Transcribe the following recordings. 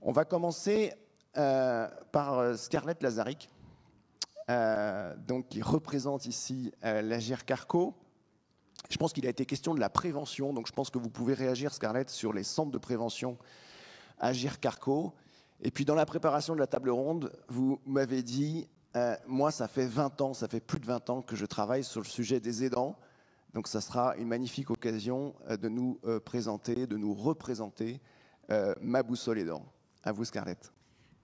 On va commencer par Scarlett Lazaric, donc, qui représente ici l'Agir Carco. Je pense qu'il a été question de la prévention, donc je pense que vous pouvez réagir, Scarlett, sur les centres de prévention Agir Carco. Et puis dans la préparation de la table ronde, vous m'avez dit, moi ça fait 20 ans, ça fait plus de 20 ans que je travaille sur le sujet des aidants. Donc ça sera une magnifique occasion de nous présenter, de nous représenter ma boussole aidant. À vous, Scarlett.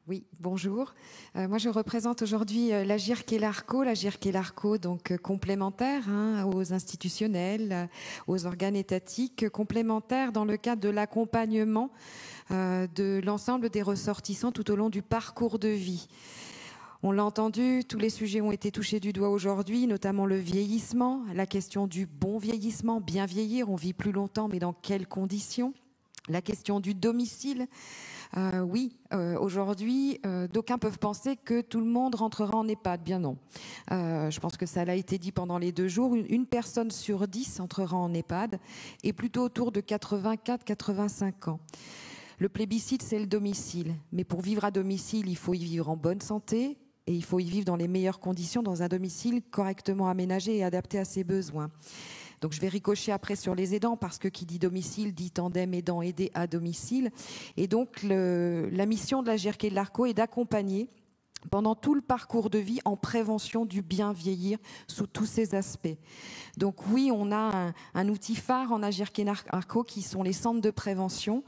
Oui, bonjour. Moi, je représente aujourd'hui l'Agir Larco, donc complémentaire aux institutionnels, aux organes étatiques, complémentaire dans le cadre de l'accompagnement de l'ensemble des ressortissants tout au long du parcours de vie. On l'a entendu, tous les sujets ont été touchés du doigt aujourd'hui, notamment le vieillissement, la question du bon vieillissement, bien vieillir, on vit plus longtemps, mais dans quelles conditions ? La question du domicile. Aujourd'hui, d'aucuns peuvent penser que tout le monde rentrera en EHPAD. Bien non. Je pense que ça l'a été dit pendant les 2 jours. Une personne sur 10 entrera en EHPAD et plutôt autour de 84-85 ans. Le plébiscite, c'est le domicile. Mais pour vivre à domicile, il faut y vivre en bonne santé et il faut y vivre dans les meilleures conditions, dans un domicile correctement aménagé et adapté à ses besoins. Donc je vais ricocher après sur les aidants parce que qui dit domicile dit tandem aidant aidé à domicile. Et donc la mission de l'Agir Larco est d'accompagner pendant tout le parcours de vie en prévention du bien vieillir sous tous ses aspects. Donc oui, on a un outil phare en Agir Larco qui sont les centres de prévention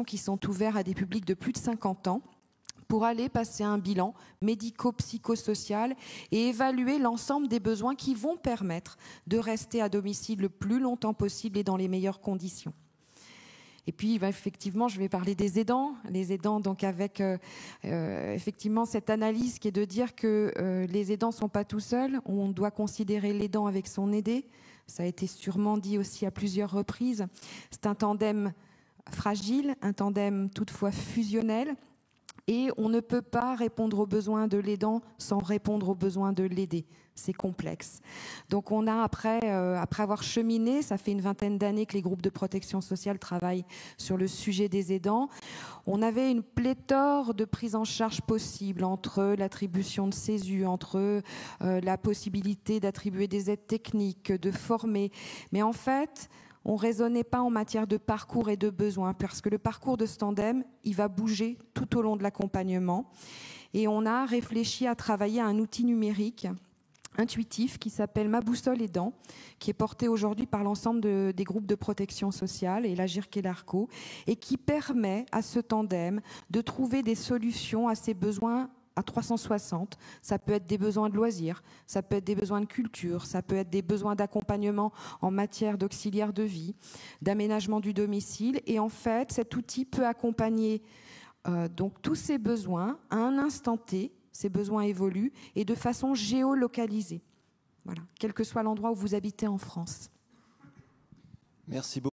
qui sont ouverts à des publics de plus de 50 ans. Pour aller passer un bilan médico-psychosocial et évaluer l'ensemble des besoins qui vont permettre de rester à domicile le plus longtemps possible et dans les meilleures conditions. Et puis, effectivement, je vais parler des aidants. Les aidants, donc avec effectivement cette analyse qui est de dire que les aidants ne sont pas tout seuls. On doit considérer l'aidant avec son aidé. Ça a été sûrement dit aussi à plusieurs reprises. C'est un tandem fragile, un tandem toutefois fusionnel. Et on ne peut pas répondre aux besoins de l'aidant sans répondre aux besoins de l'aidé. C'est complexe. Donc on a, après avoir cheminé, ça fait une 20aine d'années que les groupes de protection sociale travaillent sur le sujet des aidants, on avait une pléthore de prises en charge possibles entre l'attribution de CESU, entre la possibilité d'attribuer des aides techniques, de former. Mais en fait, on ne raisonnait pas en matière de parcours et de besoins parce que le parcours de ce tandem, il va bouger tout au long de l'accompagnement. Et on a réfléchi à travailler à un outil numérique intuitif qui s'appelle Ma Boussole Aidant, qui est porté aujourd'hui par l'ensemble des groupes de protection sociale et l'Agir Larco, et qui permet à ce tandem de trouver des solutions à ses besoins à 360, ça peut être des besoins de loisirs, ça peut être des besoins de culture, ça peut être des besoins d'accompagnement en matière d'auxiliaire de vie, d'aménagement du domicile. Et en fait, cet outil peut accompagner donc tous ces besoins à un instant T, ces besoins évoluent, et de façon géolocalisée. Voilà, quel que soit l'endroit où vous habitez en France. Merci beaucoup.